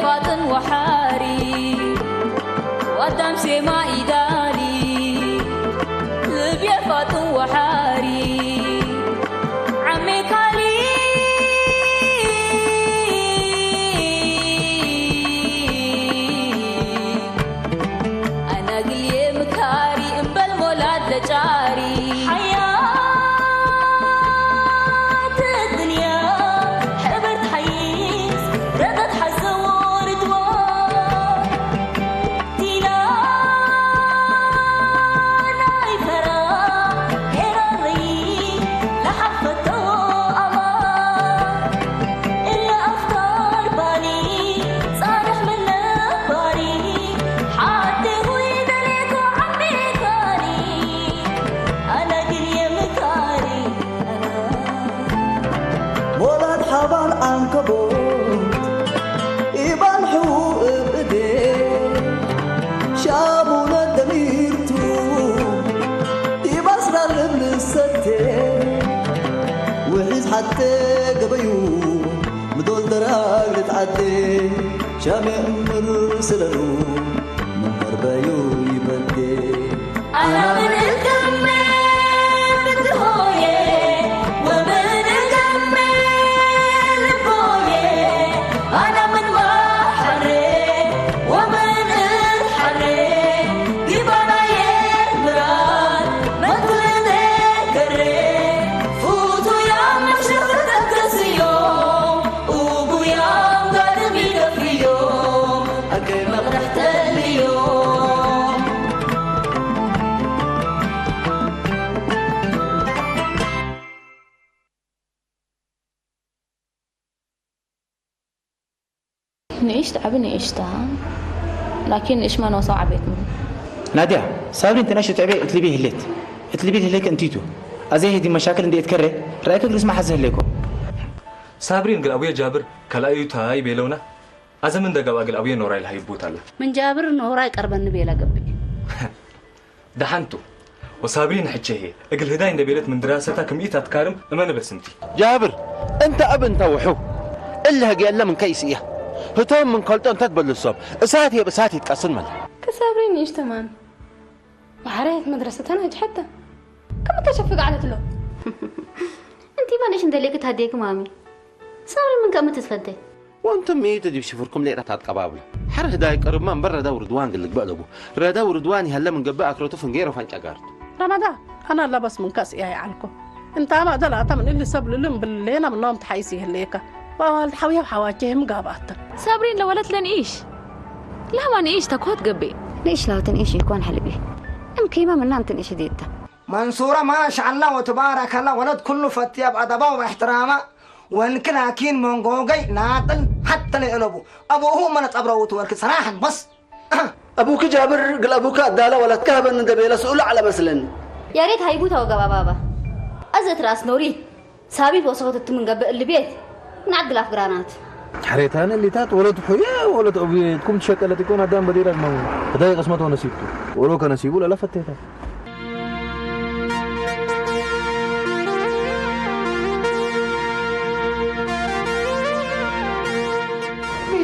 فاطن وحاري وقدام سما إداري لبيا فاطن وحاري عمي كالي أنا قلي مكاري إنبال مولاد لجاري حتى قبيو مدول دراج لتعدي شامي أمر سلرو من مربايو يبدي أنا من الكمل بالهوية ومن الكمل بقوية أنا من بحري ومن الحري جبنا يمران ما كل ذكري فوتوا يا مشرفتك يوم وبويا قلبي في يوم أكيد ما رحت اليوم نعيش تعبني عيشتها لكن إيش ما نوصل عبيتنا نادية صابري انت ناشط تعبي اتلبيه هليت اتلبيه هليك انتيتو ازي هدي مشاكل اندي اتكرر رايك لسه ما حزه هليكو صابرين قال ابويا جابر كلايو تاي بيلونا ازمن دغا قال ابويا نوراي لهي بوتاله من جابر نوراي قربن بيلا قبي دحنتو وصابرين حجيه اقل هداي اند بيلت من دراستها كميت اتكارم امانه بسنتي جابر انت ابن توحو الا هجي الا من كيسيه هتوم من كلطون تقبل الصوب اساتي بساتي تقصن مل كصابرين إيش تمام وحريت مدرستنا هج حتى كم كشف قعدت له انتي ما ليش ندليك تهديك مامي صابرين من كم تتفدي وانتم ميت تجيب شفركم ليه رتات قبابله حر هداي قرب من برا دور رضوان قال لك بقلبه ردا وردواني هلا من قبعك رو تفن غيره فانك قارت رمضان انا لبس من كاس يا عنكم انت ما دلعت من اللي سب لهم باللينا من نوم تحيسي هليكه والحويه وحواجهم قابات صابرين لو ولت لن إيش لا ما نعيش تكوت قبي ليش لا تنقيش يكون حلبي امكي ما منا تنقيش ديتا منصورة ما شاء الله وتبارك الله ولد كله فتية بأدبه واحترامه وانكن اكين منقوقي ناطل حتى لقلبه ابوه من تبروت ولك صراحة بس أبوك جابر قل أبوك أدالة ولا تكهبن ندبي سؤال على مثلا يا ريت هيبوتا وقبا بابا أزت راس نوري سابي بوصفت من قبل اللي بيت نعدل أفقرانات حريتان اللي تات ولد حياة ولد أبي تكون تشكل تكون أدام بدير الموت هذا قسمته ونسيبته ولو كان نسيبه لا فتيته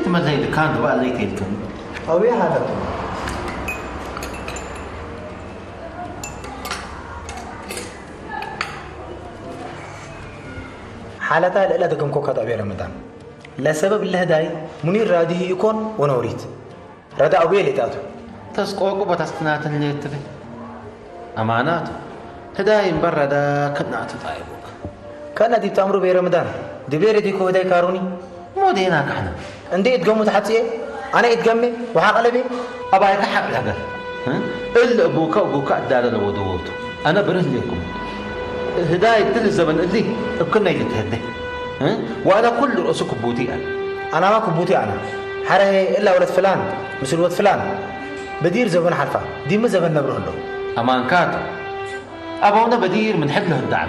ما زي كان بقى ليك يلكم أو يا هذا حالتها لا دكم كوكا طبيعي رمضان لا سبب الله داي منير راديه يكون ونوريت ردا أبوي اللي تاتو تسقوق بتستنات اللي تبي أمانات هداي برا دا كنا تطايبوك كان دي بتأمروا برمضان دي بيردي كو هداي كاروني مو ديناك احنا عندي يتقوموا تحت ايه انا يتقمي وحقلبي ابا يكحق لها الا ابوك وابوك ادال لو دوتو انا برد لكم الهدايه كل الزمن اللي كنا يتهدى وانا كل رؤوس كبوتي انا ما كبوتي انا حره الا ولد فلان مثل ولد فلان بدير زبن حرفه دي ما زبن نبره له امان كات ابونا بدير من حق له الدعم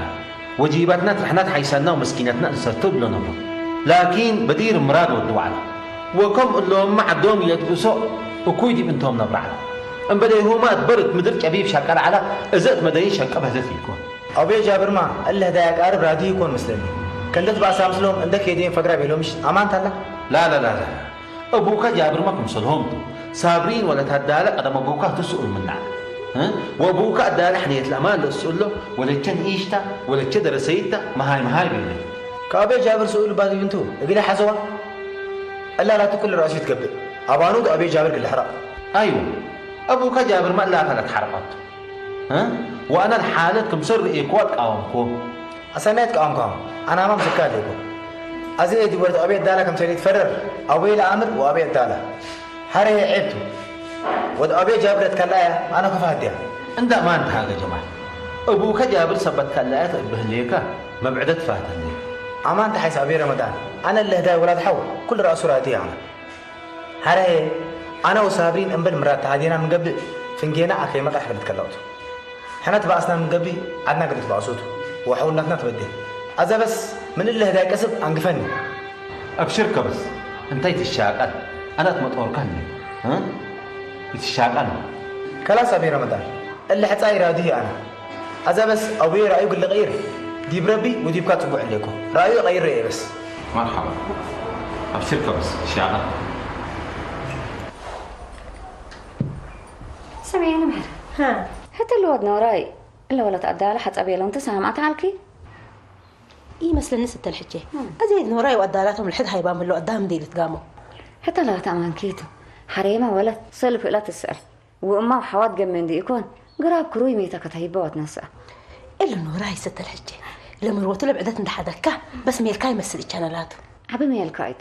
وجيباتنا رحنات حيسالنا ومسكينتنا نستوب له نبره لكن بدير مراد والدوعنا وكم اللهم مع الدوم يتبسوا وكويدي بنتهم نبرعنا ان بدي هو ما تبرد مدرك ابيب شكر على ازت مدري شك ابهزت يكون ابي جابر ما الا هدايا قارب رادي يكون مسلمي كنت بقى سامسلهم عندك يدين فقره بيلومش امان تلا لا لا لا لا أبوك جابر ما كمسلهم صابرين ولا تهدالة قدم أبوك تسأل مننا ها وأبوك أدالة حنية الأمان لأسأل له ولا كان إيشتا ولا كان درسيتا ما هاي بيني كابي جابر سؤال بعد بنتو يقول حسوا ألا لا تكل رأسي تكبر أبانود أبي جابر كل حرام أيوه أبوك جابر ما لا ثلاث حرقات ها وأنا الحالة كمسر إيكوات قامكم أسمعت قامكم أنا ما مسكت لكم أزيد ورد أبي الدالة كم تريد فرر أبي الأمر وأبي الدالة هري عبتو ود أبي جابر تكلايا أنا كفاديا عند ما أنت هذا جماعة أبوك جابر سبت كلايات بهليكا ما بعدت فاتني أما أنت حيس أبي رمضان أنا اللي هداي ولاد حول كل رأس راتي أنا هري أنا وصابرين أمبل مرات هادينا من قبل فنجينا أخي ما تحب نتكلموا حنا تبعثنا من قبل عدنا قد تبعثوته وحاولنا نتبدل هذا بس من اللي هداي كسب أنقفني أبشرك بس انتهيت الشاقل أنا تمطور كهني ها الشاقل خلاص أبي رمضان اللي حتى إراديه أنا هذا بس أبي رأيه قل غير ديب ربي وديب كاتبوا عليكم رأيه غير رأيه بس مرحبا أبشرك بس الشاقل سمعيني مهر ها حتى اللي ودنا وراي إلا ولا تقدر حتى أبي لون تسامع تعالكي إيه مثل الناس التلحجة أزيد نوراي وأدالاتهم الحد هايبان من اللي قدام دي اللي تقاموا حتى لا تأمان كيتو حريمة ولا صلف لا تسأل وأمه وحوات جمين دي يكون قراب كروي ميتك تهيبا وتنسى إلا نوراي ست الحجة لما روت له بعدت نحدكه بس ميلكاي مسل الشانلات عبي ميلكايت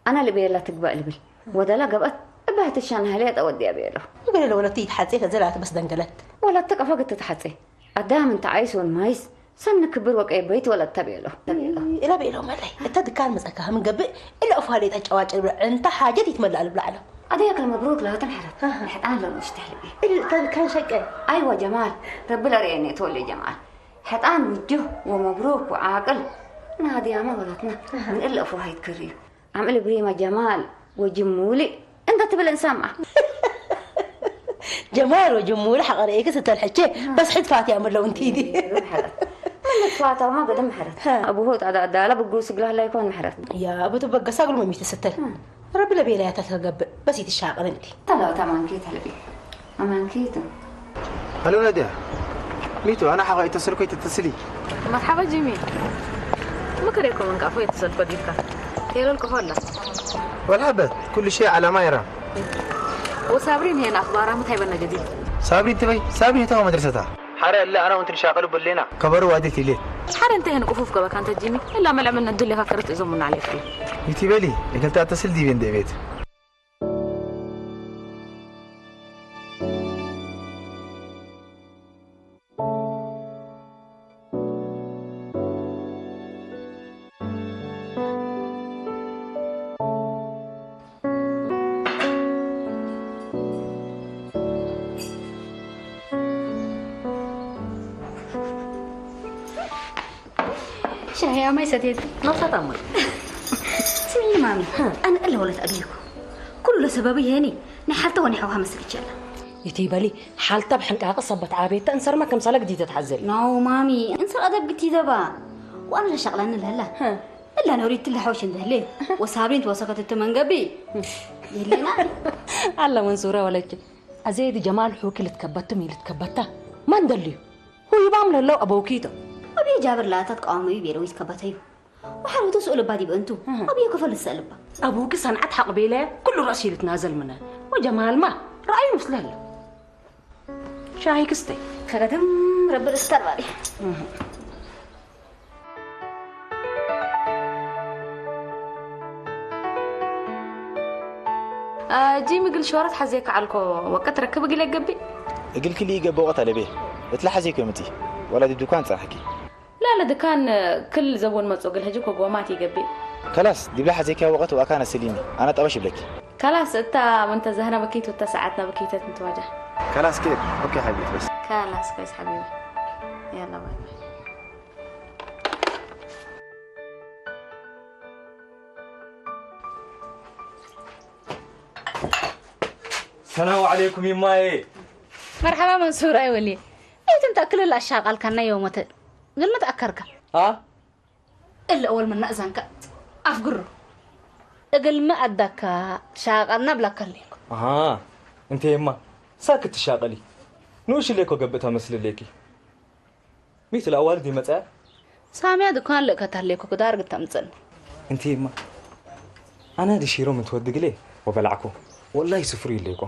أنا اللي بيلا تقبل بي ودلا قبت أبهت الشان هليت أودي أبيله يقول له ولا تيجي تحزي زلات بس دنقلت ولا تقف وقت تتحزي قدام انت عايز والمايس سن كبر وقع بيت ولا تبيله إلا بيله مالي التد كان مسكها من قبل إلا أفهالي تجواج أنت حاجة تتملى البلعلة أديك المبروك لا تنحرت الحيطان لو نشتهل بيه إلا التد كان شيء أيوة جمال رب لا ريني تولي جمال حيطان وجه ومبروك وعاقل نادي ما غلطنا من إلا أفوها يتكريم عمل بريمة جمال وجمولي أنت تبي الإنسان معه جمال وجمول حقريك ست الحجة بس حد فاتي أمر لو انتي دي منك فاتة وما قدم محرت أبوه تعدى دالة بقوس قلها لا يكون محرت يا أبو تبقى ساقل ما ميت ستر ربي لبي لا تتقبل بس يتشاقل انتي طلعوا تمان كيت هلبي أمان كيتو هلو نادية ميتو أنا حقا يتصلكوا يتتصلي مرحبا جميل ما كريكم من كافو يتصلكوا ديكا يقولوا لكم هلا والهبت كل شيء على ما يرام وصابرين هنا أخبارها متهيبنا جديد صابرين تبي صابرين تو مدرستها حارة لا أنا وأنت نشاغلوا باللينا كبروا واديتي ليه حار انتهي نقفوف قبل كانت تجيني إلا ما لعملنا ندلي فكرت إزمنا عليك يتي بالي قلت أتصل دي بين دي بيت شاهي ما يسديد نصت أمر سمعي مامي أنا إلا ولد أبيكم كل سببي هني نحالته ونحوها مسك جلا يتيبالي حالته بحنقها صبت عابيت انصر ما كم صار جديده تحزري نو مامي انصر أدب قلتي دبا وأنا لا شغلان لهلا إلا أنا أريد تلحوش ندهلي وصابرين توسقت التمن قبي يلينا الله منصوره ولك أزيد جمال حوك اللي تكبت مي اللي تكبتها ما ندلي هو يبعمل له أبوكيته أبي جابر لا تتقامي بيرويس كبتيو وحاول تسأل بادي بأنتو أبي كفل السلبة أبوك صنعت حق بيله كل رأسي يتنازل منه وجمال ما رأيه مسلل شاهي كستي خدم رب الاسترباري جيمي قل شورت حزيك علىكو وقت ركب قلي قبي قل كلي قبي وقت على بيه بتلاحظيك يومتي ولا دي دكان صراحكي لا دكان كل زبون ما تسوق الهجوك وقوماتي قبي خلاص دي بلا حزيك وقت وأكان سليمي أنا طبش بلك خلاص انت وانت زهنا بكيت وانت ساعتنا بكيتت نتواجه خلاص كده اوكي حبيبتي بس خلاص كويس حبيبي يلا باي باي السلام عليكم يا ماي مرحبا منصور اي ولي انت متاكل الاشياء قال كنا يومته قل ما تاكرك ها الا اول من نأذنك افقر اقل ما ادك شاغلنا بلا كليكم انت يما ساكت تشاغلي نوش ليكو قبتها مثل ليكي مثل والدي متى سامي دكان لك تهليكو كدار قد تمزن انت يما انا دي شيرو متودق ليه وبلعكو والله سفري ليكو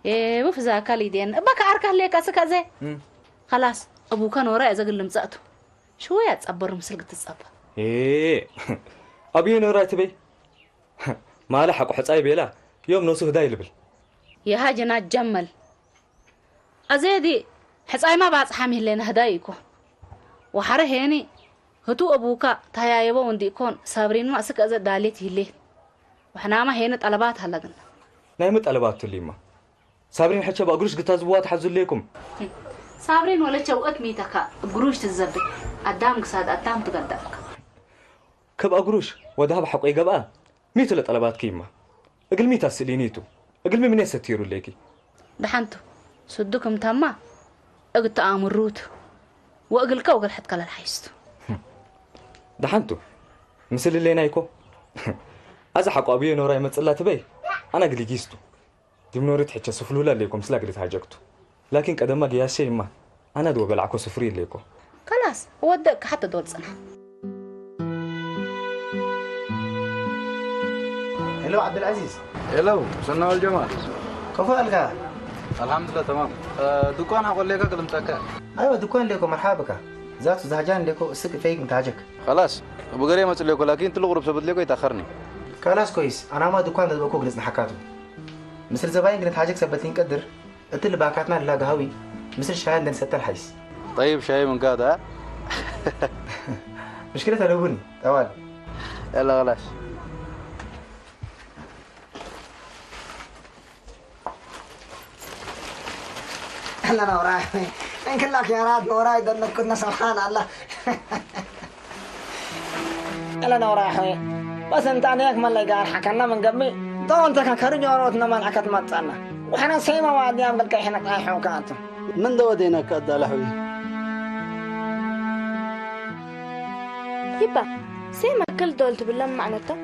ايه مو في ذاك دين بك اركه ليك اسكا زي خلاص ابو كان وراء زقل مزقته شويه تصبر مسل قتصبر ايه ابي نورا تبي ما لحق حصاي بيلا يوم نوسو هداي لبل يا هاجنا جمل ازيدي حصاي ما باصحامي لنا هدايكو وحره هيني هتو ابوكا تايايبو وندي كون صابرين ما اسك ازا داليتي ليه وحنا ما هينه طلبات هلغنا نايم طلبات ليما صابرين حتى باقروش قتازبوات حزو ليكم صابرين ولا توقت ميتك قروش تزبط قدامك صاد قدام تقدمك كب قروش وذهب حقي قبا ميت طلبات كيما اقل ميت اسلينيتو اقل من يستيرو ليكي دحنتو صدكم تما اقت امروت واقل كوغل حد كلا حيستو دحنتو مثل اللي نايكو ازا حق ابي نورا يمصلا تبي انا قليجيستو دي منورت حتى سفلولا ليكم سلا قلت هاجكتو لكن قدم ما يا شيء ما انا دو بلعكو سفري ليكو خلاص ودك حتى دول سنه هلو عبد العزيز هلو سنة والجمال كيف حالك؟ الحمد لله تمام دكان هقول لك كلمتك ايوه دكان لكم مرحبا ذات زهجان لكم السق فيك متاجك خلاص ابو قريه ما لكم لكن تلغرب سبت لكم يتاخرني خلاص كويس انا ما دكان دبكو جلسنا حكاتو مثل زباين قلت حاجك سبتين قدر قلت اللي باكاتنا لا قهوي مثل شاي عندنا ستة الحيس طيب شاي من كذا مشكلتها لو توال يلا خلاص هلا انا وراي ان كلك يا راد وراي دنك كنا سبحان الله هلا انا وراي بس انت عليك ما اللي قال حكنا من قبل دونت كان يوروتنا من حكت ما تصنع وحنا سيما واديان بلك احنا قايحو كاتو من دودينا كدا لحوي يبا سيما كل دولت بالله معناته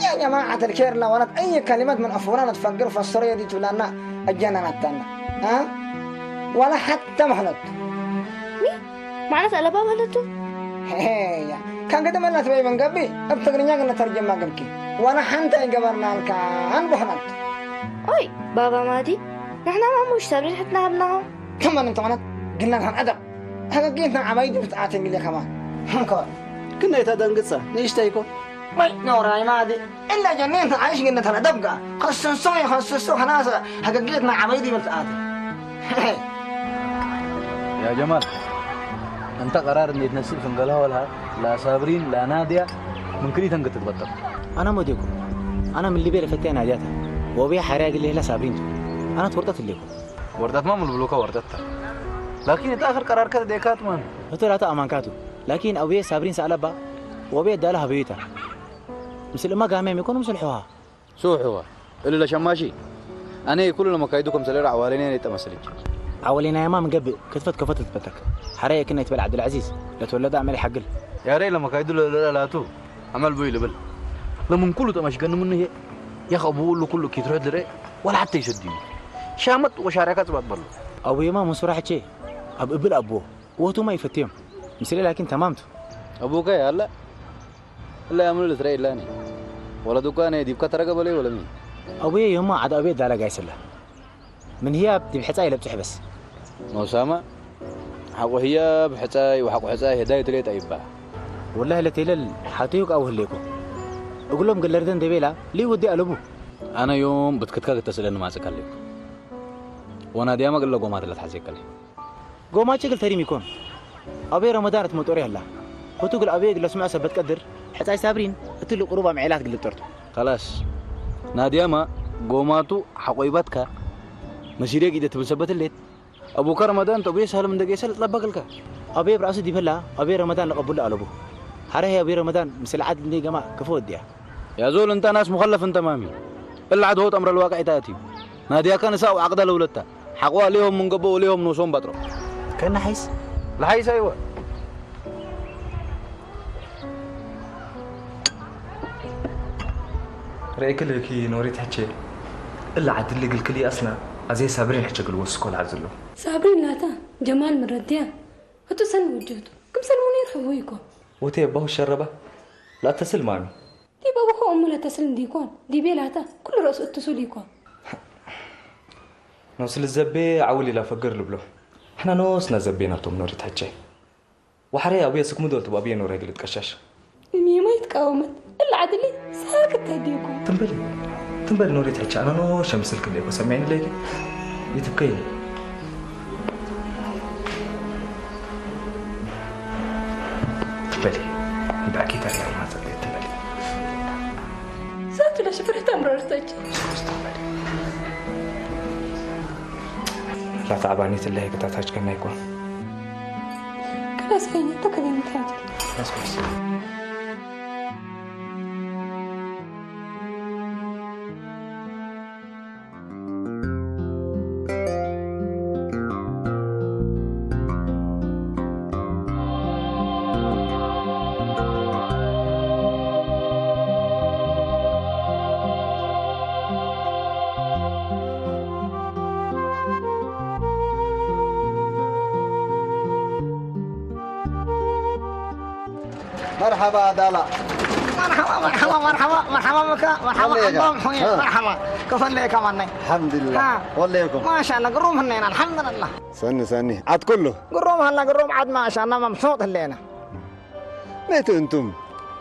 يا جماعة الخير لا ولد أي كلمات من أفورانا تفكر في السرية دي تقولنا أجانا نتنا ها ولا حتى محلط مي معناته على باب هلتو هي كان قدم الله تبي من قبل أبتغرني أنا نترجم ما قبلك وأنا حنت جبرنا الكان بحنت أي بابا مادي نحن ما مش سابرين حتى ابنهم كمان أنت معنات قلنا لهم أدب هذا قلنا عبايد بتعاتم لي كمان هنكر كنا يتدنقصه نيش تايكو ماي نوراي مادي إلا جنين عايش قلنا ترى دبقة خصصوا خلاص حقيقتنا عبايدي بتعاتم يا جمال انت قرار اني تنسل فنقلها ولا لا صابرين لا ناديه ممكن تنقط تتبطل انا موديكم انا من اللي بيرفتين ناديتها وبيا حراق اللي هلا صابرين انا تورطت لكم وردت ما من البلوكه وردتها لكن انت اخر قرار كذا ديكات مان ثلاثه امانكاتو لكن ابي صابرين سالبا وبي دالها بيتها مثل ما قامهم يكونوا مسلحوها سوحوا اللي شماشي انا كل لما كايدكم سلير عواليني يتمسلج عوالينا يا ما من قبل كتفت تبتك حرايا كنا يتبع عبد العزيز لا تولد اعمل حقل يا ري لما كايدو لا تو عمل بوي لبل لما كله تمش كان منه يا خبول له كله كي تروح دري ولا حتى يشدني شامت وشاركات بعض برضه ابوي ما مسرح شيء ابل ابوه وهو ما يفتيهم مثل لكن تمامته ابوك يا هلا لا يعملوا لتري لاني ولا دكانه دي بكتر قبلي ولا مين ابوي يوم ما عاد ابي دالا قايس له من هي بحصاي لا بتحبس موسامه حقو هي بحصاي وحقو حصاي هدايه تريت ايبا والله لا تيلل حاتيوك او هليكو اقول لهم قلردن دبيلا لي ودي قلبو انا يوم بتكتكك تسلن ما سكلك وانا ديما قال له قومات لا تحزيك لي قومات شكل تريم يكون ابي رمضان تمطوري هلا وتقول ابي قال اسمع سبت قدر حتى صابرين قلت له قربه معيلات قلت ترتو خلاص ناديما قوماتو حقيبتك مسيرك اذا تبسبت الليل ابو رمضان تبي سهل من دقيقه سهل طبق لك ابي براس دي بلا ابي رمضان لقبل له قلبو هره ابي رمضان مثل عاد دي جماعه كفو وديها يا زول انت ناس مخلف انت مامي الا عاد هو امر الواقع تاتي ناديا كان ساو عقد لولتا حقوا عليهم من قبو عليهم نوسون بطرو كان حيس لا حيس ايوه رأيك لكي نوريت حكي إلا عدل لك الكلي أصلا أزي صابرين حكي قلوا السكول عزلو صابرين لا تا جمال من رديان هتو سن وجهته كم سن منير حويكو وتي أبوه الشربة لا تسل مامي دي بابا أمه لا تسل ديكون دي بيلاتا كل رأس اتصليكون نوصل الزبي عولي لا فقر لبلو احنا نوصنا زبينا توم نوريت حكي وحري أبويا سكمو دولت بأبويا نوري قلت كشاش المية ما يتقاومت إلا عدلي ساكت هديكم تنبلي نوريت حكي أنا نو شمس الكليكو سمعيني ليك يتبكيني تنبلي يبقى أكيد أريد ما صدقت تنبلي ساعته لا شفرت أمررتك لا تعبانيت اللي هيك تحتاج كنا يكون خلاص خيني تكذي متحاجة بس مرحبا دالا مرحبا بك مرحبا مرحبا كفن لي كمان الحمد لله والليكم ما شاء الله قروم هنينا الحمد لله سني عاد كله قروم هلا قروم عاد ما شاء الله مبسوط هلينا ميتوا انتم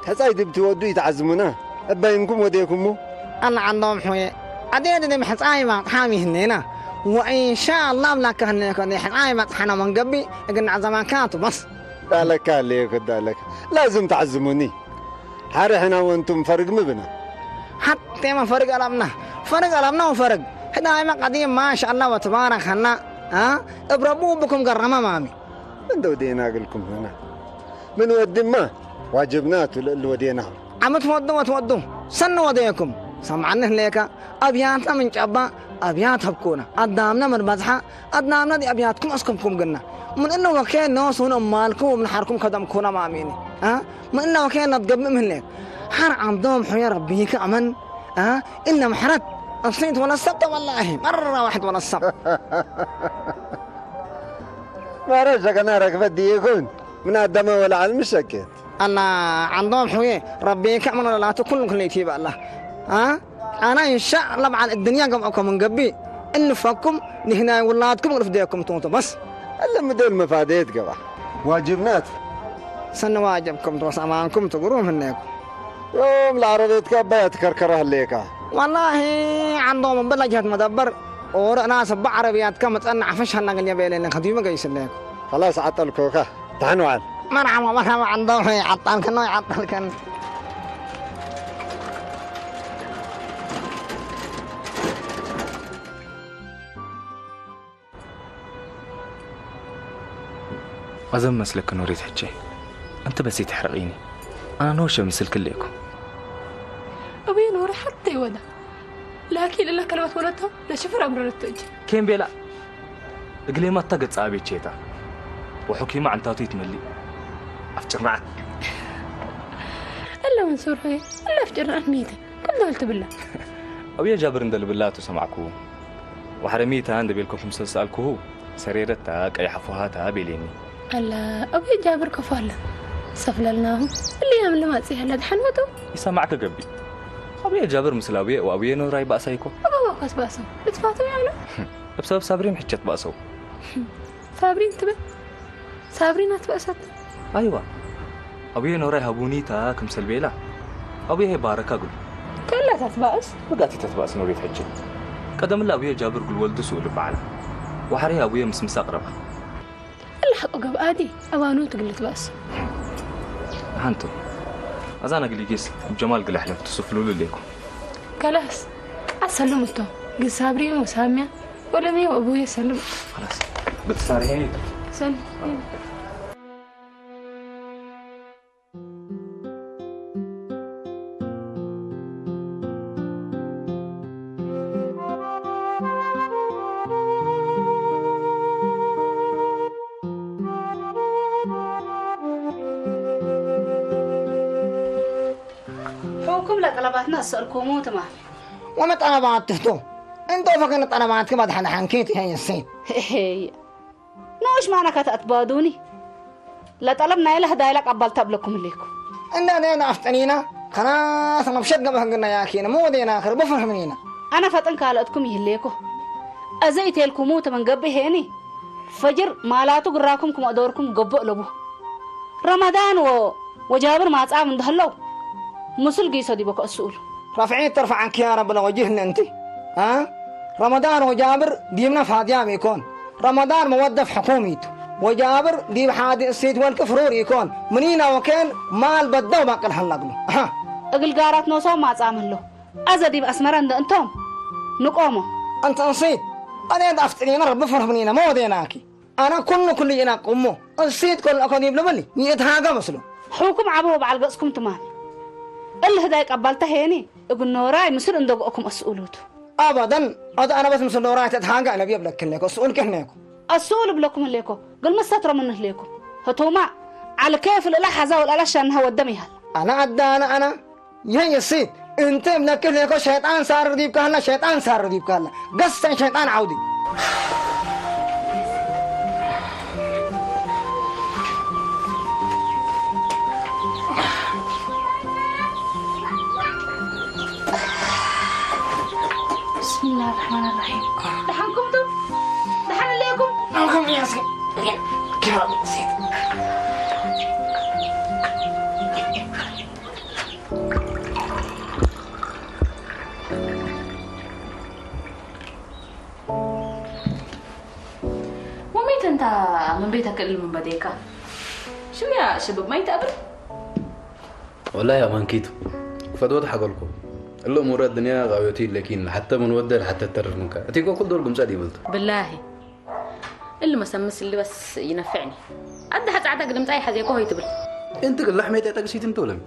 حصايد بتودوا يتعزمونا اباينكم وديكم انا عندهم حوي عديد دي حصاي ما حامي هنينا وان شاء الله ملاك هنيك دي حصاي ما حنا من قبي قلنا زمان كانت بس دالك عليك دالك لازم تعزموني حرحنا وانتم فرق مبنا حتى ما فرق ألمنا وفرق هنا ما قديم ما شاء الله وتبارك الله ابربوا بكم قرما مامي من ودينا لكم هنا من ودي ما واجبنات اللي وديناهم عم تودوا سنوا وديكم سمعنا هناك أبياتنا من جبا أبيات هبكونا أدنامنا من بزحة أدنامنا دي أبياتكم أسكمكم قلنا من إنه وكان ناس هنا مالكم ومن حركم خدمكونا ماميني من إنه وكان نتقبل من هناك حر عندهم حيا ربيك أمن إلا محرت أصليت ولا السبت والله مرة واحد ولا السبت ما رجعك أنا ركبت دي يكون من الدم ولا على المشكت الله عندهم حيا ربيك أمن ولا لا تكون كل يتيب الله أنا إن شاء الله بعد الدنيا قبعكم من قبي إن فكم نهنا ولادكم ورفديكم تونتو بس إلا مدول مفاديت قبع واجبنات سن واجبكم توس أمانكم تقولون هناك يوم العربية تكبا يتكركرها ليكا والله عندهم بلا جهة مدبر ورأنا سبع عربيات كم تأنع عفشها نقل يبيلين خديمة قيس ليك خلاص عطلكوكا تعنوا عن مرحبا عندهم عطل كنا يعطل كن أزم مسلك نوريت حكي أنت بس تحرقيني أنا نوشة مثل كليكم أبي نور حتى يودا لكن إلا كلمة ولدهم لشفر أمر التوجه كين بيلا قلي ما تقد صعبي تشيتا وحكيمة عن تاتي تملي أفجر معك إلا منصور هاي إلا أفجر عن ميته كل دولت بالله أبي جابر ندل بالله تسمعكو وحرميتها عند بيلكم مسلسلكو سريرتها أي حفوهاتها بيليني ألا أبي جابر كفالة سفللناهم اللي يعمل ما تصيح لد حنوته يسمعك قبي أبي جابر مثل أبي وأبي نوراي بأسايكو أبا واقص بأسو بتفاتوا يعملوا بسبب صابرين حجت بأسو صابرين تبع صابرين أتبأسات أيوة أبي نوراي هبونيتا كمثل بيلا أبي هي بارك أقول كلا تتبأس بقاتي تتبأس نوريت حجت قدم الله أبي جابر قل ولد سوء لبعلا وحري أبي مسمس أقربها الحق قب آدي أبانو تقلت بأس هانتو أزانا قلي قيس بجمال قل أحلف تصفلوا ليكم خلاص أسلمتو قل صابرين وسامية ولا مي وأبوي سلم خلاص بتسارحيني سلم كم لا طلباتنا أسألكم تمام وما طلبات تفتو انتو فكرنا طلبات كما دحنا حنكيتي هي السين هي نوش معنا كتأتبادوني لا طلبنا إلا هدايا لك قبل تبلكم ليكم إننا دينا أفتنينا خلاص أنا بشد قبل هنقلنا يا أخينا مو دينا آخر بفهمنينا أنا فتن كالتكم يهليكو أزيت الكموت من قبه هني فجر مالاتو قراكم كم أدوركم قبق لبو رمضان وجابر ما أتعب من دهلو مسل قيسة دي بك السؤول رافعين ترفع عنك يا رب لو وجهنا أنت ها رمضان وجابر ديمنا فاديام يكون رمضان مودف حكوميته وجابر دي بحادي السيد والكفرور يكون منينا وكان مال بدو ما قل حلقنا ها أقل قارات نوصو ما أتعامل له أزدي بأسمران أنتم نقومه أنت نصيد أنا دفتني مرة بفرحنينا مو ديناكي أنا كل جنا قمو السيد كل أقديم لبلي يتهاجم مسلو حكم عبوه بعلقسكم تمام اللي هدايك قبلته هني أقول نوراي مسل أندقكم مسؤولته أبدا أنا بس مسل نوراي تتهاجم أنا بيبلك كلكم السؤول كهناكم السؤول بلكم ليكم قل ما ستر منه ليكم هتوما على كيف الألحظة والألشان هو الدمي هلا أنا أدانا أنا يهي السيد انت ملك ليكو شيطان صار رديب كهلا شيطان صار رديب كهلا قصة شيطان عودي بسم الله الرحمن الرحيم دحنكم دو دحن ليكم نعم يا سيد كيف سيد وميت انت من بيتك اللي من بديكا شو يا شباب ما يتقبل والله يا مانكيتو فدوت حقلكم الأمور الدنيا غاويتي لكن حتى من ودر حتى الترف منك أتيكو كل دول قمصة دي بلت بالله اللي مسمس اللي بس ينفعني قد حتى عادك قدمت أي حاجة يكوه يتبل أنت قل لحمة تأتك انتو لم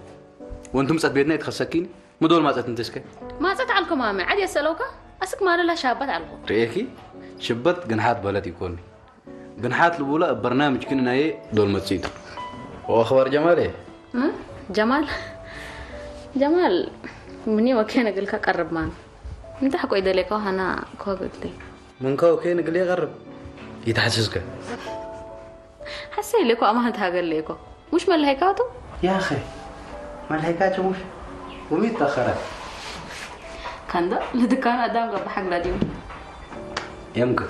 وأنتم مسات بيدنا يتخسكين مدول ما تنتسكي ما تتعلكم عامي عادي يسألوكا أسك ما لها شابات علىكم رأيكي شبت جنحات بلد يكوني جنحات الأولى برنامج كنا هي دول متسيد وأخبار جمال إيه؟ جمال مني وكان أقول لك قرب معنا أنت حكوا إذا لك وأنا كوا قلت لي من كوا كان قال لي قرب يتحسسك حسي لك وأما هنتها قال لك مش من الهيكاتو يا أخي ما الهيكاتو مش وميت تأخرت كان ده لدكان أدام قبل حق لديهم يمكن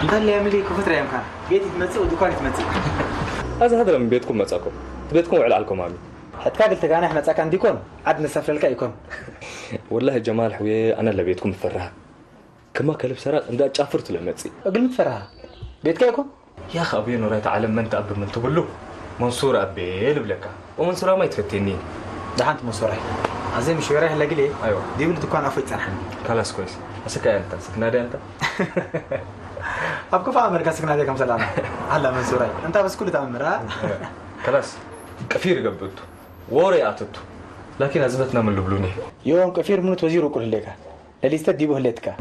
انت اللي يعمل لك فتره يمكن بيتي تمسك ودكاني تمسك هذا من بيتكم مساكم بيتكم وعلى عليكم عمي حتى قلت انا احنا مساك عندكم عدنا سفر لك يكون والله جمال حوي انا اللي بيتكم مفرها كما كلب سرق عند اتشافرت لمصي اقل متفرها بيتك يكون يا اخي ابي نور تعلم من تاب من تقول منصور ابي لبلك ومنصور ما يتفتني دحنت منصور عزيم شو رايح لاقي لي ايوه دي ولد دكان عفوا تصنحني خلاص كويس اسكا انت سكنادي انت ابكو فاهم مركز سكنادي كم سلام هلا منصور انت بس كل تامر خلاص كفير قبضته وري اتته لكن ازبتنا من لبلوني يوم كفير من وزير كل لك اللي استدي به لتك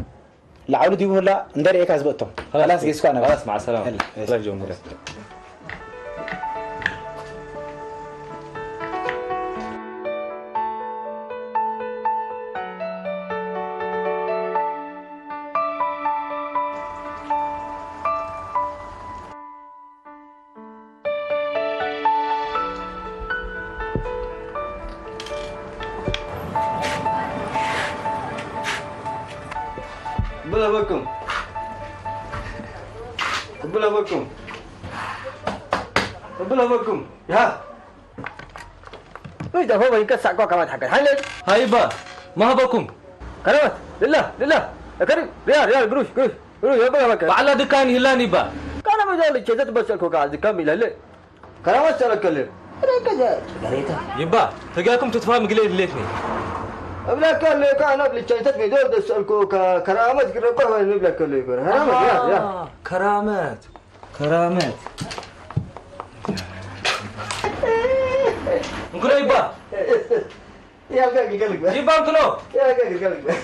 لعود دي ولا ندري ايه كسبتهم خلاص جيسكو انا خلاص مع السلامه الله يجزاك ربنا بكم يا ويدا هو يكسع كمان حق هاي هايبا ما بكم كرمت لله يا كريم ريال قروش يا بابا بعلا دكان هلاني با كان ما جالي كذا بس الكو قاعد كمل هلا كرمت سلكلم كذا يبا تلقاكم تتفاهم قليل ليتني أبلا كان لي كان قبل الشيطان في دور تسألكوا كرامات قربها ونبلا كله يكون يا كرامات نقول يبا يا قلق يبا انتلو يا قلق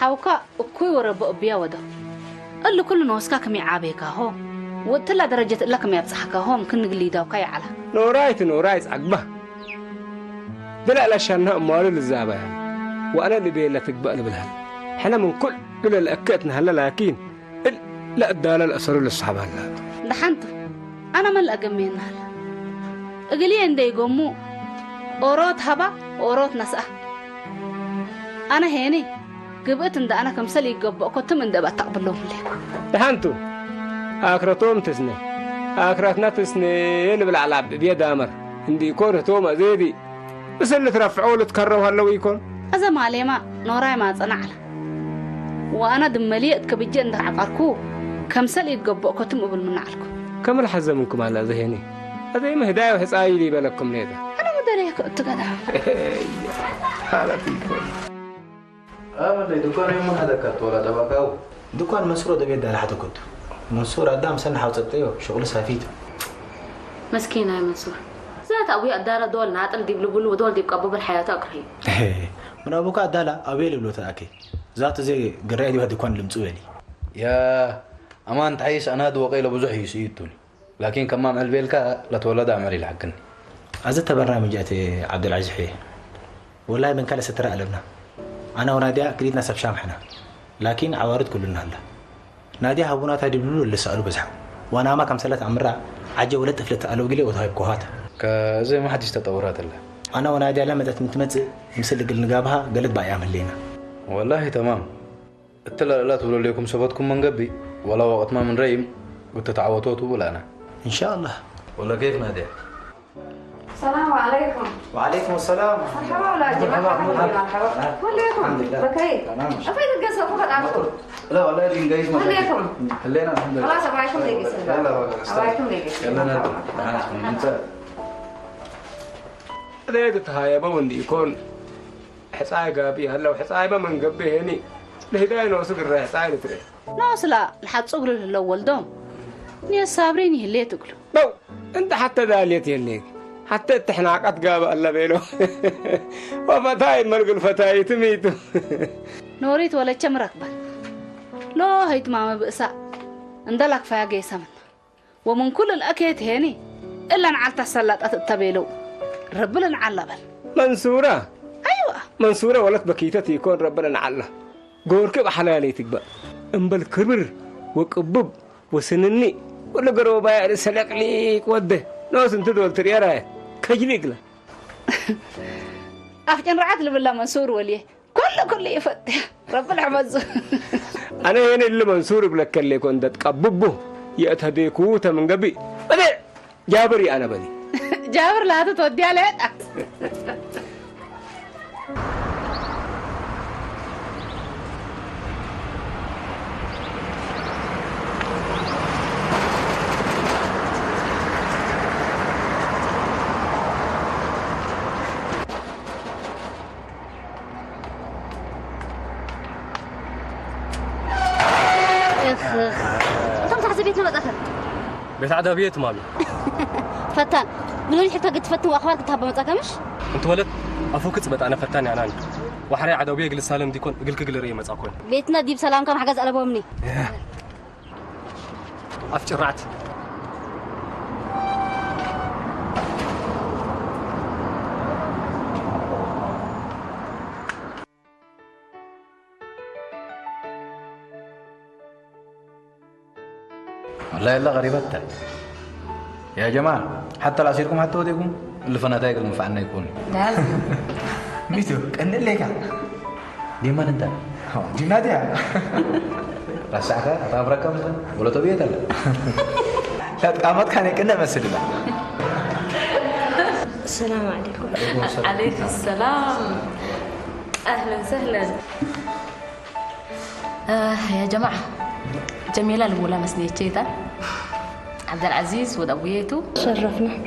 حوكا كوي ورب أبيا وده قال له كل نوسكا كم يعابيك هو وطلع درجة لك ما يبصحك هو ممكن نقلي ده وكاي على نورايت عقبه دلع لشانها أموال الزابة يعني وأنا اللي بيلا تقبل بالهل إحنا من كل الأكتنا هلا لكن لا الدالة الأسر للصحابة هلا دحنتو أنا ما الأجمين هلا أقولي عندي يقوموا أوروت هبا أوروت نسأ أنا هني قبقت إن أنا كمسلي يقبق كنت من دبا تقبل لهم ليكم دحنتو آخرتهم تسني آخرتنا تسني اللي بالعلاب بيد أمر عندي يكون توما زيدي بس اللي ترفعوا له تكرروا هلا ويكون هذا مالي ما نوراي ما تصنع له وأنا دمليت كبيجي عند عقاركو كمسلي يقبق كنت مقبل من عالكم كم الحزة منكم على ذهني هذا ما هداية وحصاية لي بالكم نيدا أنا مدري كنت قدها هلا فيكم والله دكان يوم هذا كات ولا تبقاو دكان منصور ده بيد على حد كنت منصور قدام سنة حوصتيه شغل سافيته مسكينة يا منصور زات أبوي أدارة دول ناتل دي بلبل ودول دي بقبب الحياة أكرهي من أبوك أدالة أبي اللي بلوتاكي ذات زي قرأي دي دكان لمسؤولي يا أمان تعيش أنا دو قيل بزح يسيتوني لكن كمان البيلكا لا تولد عملي لحقني عزت برنامج عبد العزيز حيه والله من كلا سترى قلبنا أنا ونادية كريت نسب شامحنا لكن عوارض كلنا هلا نادية هبونا تادي بلولو اللي سألوا بزحو وأنا ما كم سلة عمرها عجة ولا تفلت قالوا قلي وضهيب كوهاتا زي ما حد يستطورات الله أنا ونادية لما تتمتمت مسلق اللي قالت بأيام اللينا والله تمام التلا لا تقولوا لكم سبتكم من قبي ولا وقت ما من ريم قلت تعوضوتوا ولا أنا إن شاء الله ولا كيف نادية السلام عليكم. وعليكم السلام. مرحبا ولا جماعة مرحبا. وليكم. بكيت. أفيد القصة فقط عفوا. لا والله اللي نجيز ما. وليكم. خلينا الحمد لله. خلاص أبغاكم دقيقة. أبغاكم دقيقة. يلا نادي. أنت. هذا هاي بوندي يكون حساي قابي هلا وحساي من قبي هني الهداية نوصل الرئيس عائلة تري. نوصل لحد صقر الأول دوم. نيا صابرين يهلي تقولوا. بو أنت حتى ذاليت يهليك. حتى التحناقات قاب الله بيلو وفتاي مرق الفتاي تميتو نوريت ولا كم ركبة لو هيت ماما بأساء اندلك فاقي سمن ومن كل الأكيد هني إلا نعلت السلات أتتبيلو ربنا نعلبل منصورة أيوة منصورة ولك بكيتتي يكون ربنا نعله قورك بحلالي تقبأ انبل كبر وكبب وسنني ولا قروبا رسلك ليك وده ناس انت دول تريارة كجليك له أفجن رعت بالله منصور وليه كل يفتح ربنا عمزه أنا هنا اللي منصور بلك اللي كنت تقببه يأتهديكوته من قبي بدي جابري أنا بدي جابر لا تودي عليه انت متحسب بيتنا مدخل بيت عدا بيت مامي فتان قولوا لي حتى قد فتن واخبارك تهبى متاكمش انت ولد افوك تبت انا فتاني انا وحري عدا بيه قل سالم ديكون قل رئي مصاكون بيتنا دي بسلام كم حجز قلبوا مني افجرعت والله إلا غريبتها يا جماعة حتى العصيركم حتى وديكم اللي فناتايق المفعلنا يكون لازم ميتو كأن ليك دي ما انت دي نادية راسعك أطاب رقم ولا طبيعة لا لا تقامت كان كنا مسلمة السلام عليكم عليكم السلام أهلا وسهلا يا جماعة جميلة الأولى مسنيتشيتا عبد العزيز ودويته شرفنا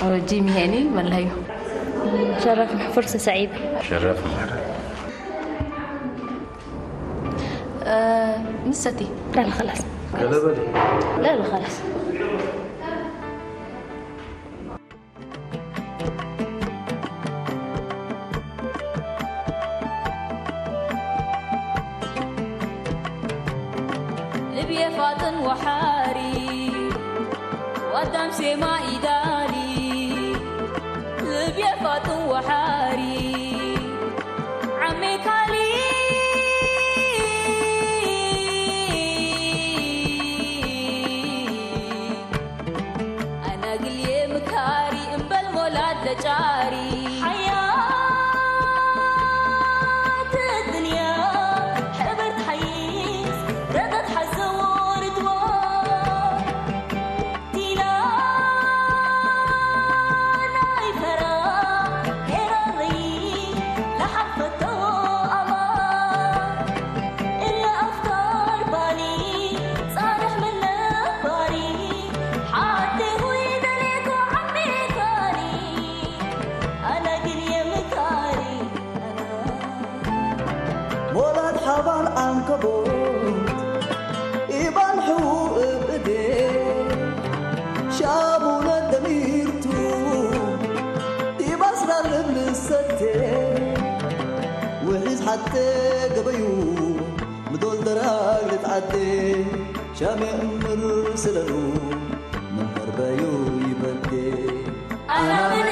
وجيمي هاني من هيو شرفنا فرصة سعيدة شرفنا نستي لا خلاص لا خلاص لبيا فاطن وحاري وقدام سما إداري لبيا فاطن وحاري عمي كالي أنا قلي مكاري إنبال مولاد لجاري حتى قبيو مدول دراج لتعدي شامي أمر سلالو من مربايو يبدي أنا